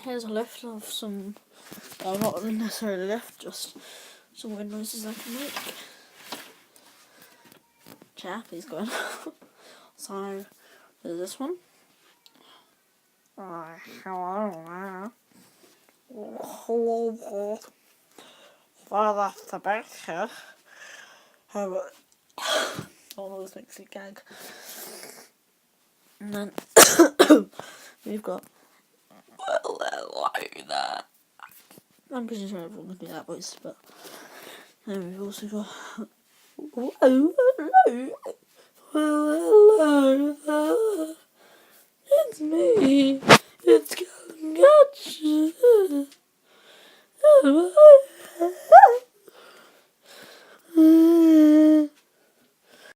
Here's a lift of some, well, not necessarily a lift, just some weird noises I can make. Chappie's going. So, there's this one. Hello. Well, that's the baker. Oh, this makes me gag. And then we've got, well, like that. I'm pretty sure everyone can do that voice, but then we've also got, hello.